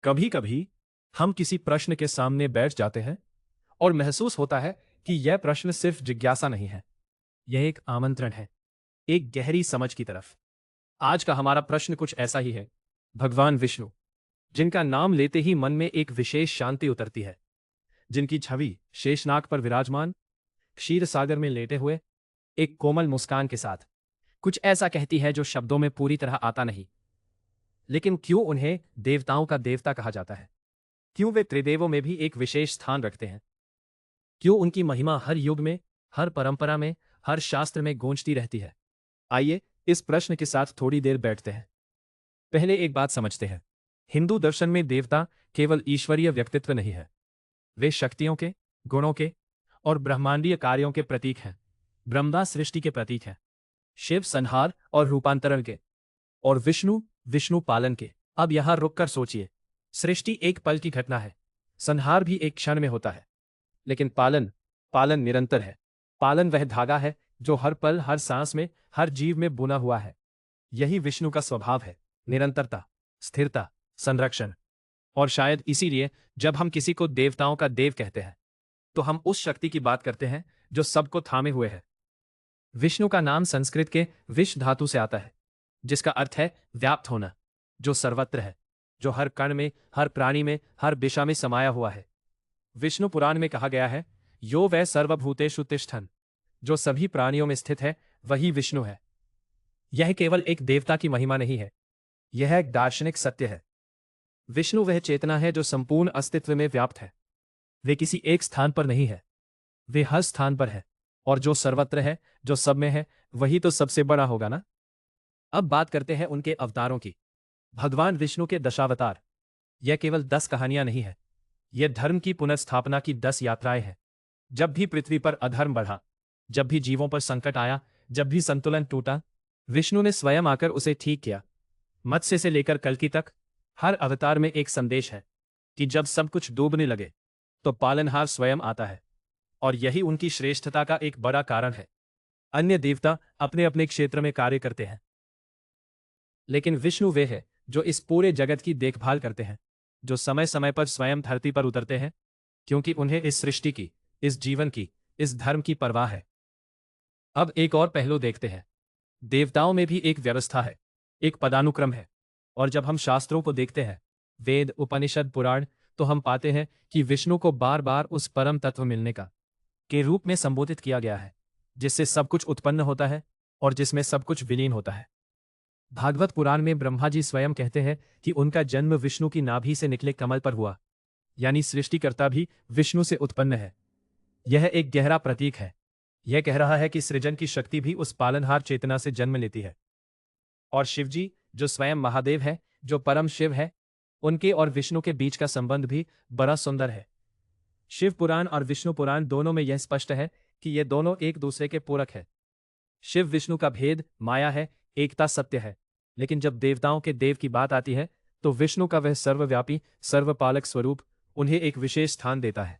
कभी कभी हम किसी प्रश्न के सामने बैठ जाते हैं और महसूस होता है कि यह प्रश्न सिर्फ जिज्ञासा नहीं है, यह एक आमंत्रण है, एक गहरी समझ की तरफ। आज का हमारा प्रश्न कुछ ऐसा ही है। भगवान विष्णु, जिनका नाम लेते ही मन में एक विशेष शांति उतरती है, जिनकी छवि शेषनाग पर विराजमान, क्षीर सागर में लेटे हुए, एक कोमल मुस्कान के साथ कुछ ऐसा कहती है जो शब्दों में पूरी तरह आता नहीं। लेकिन क्यों उन्हें देवताओं का देवता कहा जाता है? क्यों वे त्रिदेवों में भी एक विशेष स्थान रखते हैं? क्यों उनकी महिमा हर युग में, हर परंपरा में, हर शास्त्र में गूंजती रहती है? आइए इस प्रश्न के साथ थोड़ी देर बैठते हैं। पहले एक बात समझते हैं। हिंदू दर्शन में देवता केवल ईश्वरीय व्यक्तित्व नहीं है, वे शक्तियों के, गुणों के और ब्रह्मांडीय कार्यों के प्रतीक हैं। ब्रह्मा सृष्टि के प्रतीक हैं, शिव संहार और रूपांतरण के, और विष्णु विष्णु पालन के। अब यहां रुककर सोचिए, सृष्टि एक पल की घटना है, संहार भी एक क्षण में होता है, लेकिन पालन पालन निरंतर है। पालन वह धागा है जो हर पल, हर सांस में, हर जीव में बुना हुआ है। यही विष्णु का स्वभाव है, निरंतरता, स्थिरता, संरक्षण। और शायद इसीलिए जब हम किसी को देवताओं का देव कहते हैं तो हम उस शक्ति की बात करते हैं जो सबको थामे हुए है। विष्णु का नाम संस्कृत के विष धातु से आता है, जिसका अर्थ है व्याप्त होना, जो सर्वत्र है, जो हर कण में, हर प्राणी में, हर दिशा में समाया हुआ है। विष्णु पुराण में कहा गया है, यो वै सर्वभूतेषु तिष्ठन्, जो सभी प्राणियों में स्थित है वही विष्णु है। यह केवल एक देवता की महिमा नहीं है, यह एक दार्शनिक सत्य है। विष्णु वह चेतना है जो संपूर्ण अस्तित्व में व्याप्त है। वे किसी एक स्थान पर नहीं है, वे हर स्थान पर है, और जो सर्वत्र है, जो सब में है, वही तो सबसे बड़ा होगा ना। अब बात करते हैं उनके अवतारों की। भगवान विष्णु के दशावतार, यह केवल 10 कहानियां नहीं है, यह धर्म की पुनर्स्थापना की 10 यात्राएं हैं। जब भी पृथ्वी पर अधर्म बढ़ा, जब भी जीवों पर संकट आया, जब भी संतुलन टूटा, विष्णु ने स्वयं आकर उसे ठीक किया। मत्स्य से लेकर कल्कि तक हर अवतार में एक संदेश है कि जब सब कुछ डूबने लगे तो पालनहार स्वयं आता है, और यही उनकी श्रेष्ठता का एक बड़ा कारण है। अन्य देवता अपने अपने क्षेत्र में कार्य करते हैं, लेकिन विष्णु वे है जो इस पूरे जगत की देखभाल करते हैं, जो समय समय पर स्वयं धरती पर उतरते हैं, क्योंकि उन्हें इस सृष्टि की, इस जीवन की, इस धर्म की परवाह है। अब एक और पहलू देखते हैं। देवताओं में भी एक व्यवस्था है, एक पदानुक्रम है, और जब हम शास्त्रों को देखते हैं, वेद, उपनिषद, पुराण, तो हम पाते हैं कि विष्णु को बार बार उस परम तत्व मिलने का के रूप में संबोधित किया गया है, जिससे सब कुछ उत्पन्न होता है और जिसमें सब कुछ विलीन होता है। भागवत पुराण में ब्रह्मा जी स्वयं कहते हैं कि उनका जन्म विष्णु की नाभि से निकले कमल पर हुआ, यानी सृष्टिकर्ता भी विष्णु से उत्पन्न है। यह एक गहरा प्रतीक है, यह कह रहा है कि सृजन की शक्ति भी उस पालनहार चेतना से जन्म लेती है। और शिवजी, जो स्वयं महादेव है, जो परम शिव है, उनके और विष्णु के बीच का संबंध भी बड़ा सुंदर है। शिव पुराण और विष्णु पुराण दोनों में यह स्पष्ट है कि ये दोनों एक दूसरे के पूरक है। शिव विष्णु का भेद माया है, एकता सत्य है, लेकिन जब देवताओं के देव की बात आती है तो विष्णु का वह सर्वव्यापी, सर्वपालक स्वरूप उन्हें एक विशेष स्थान देता है।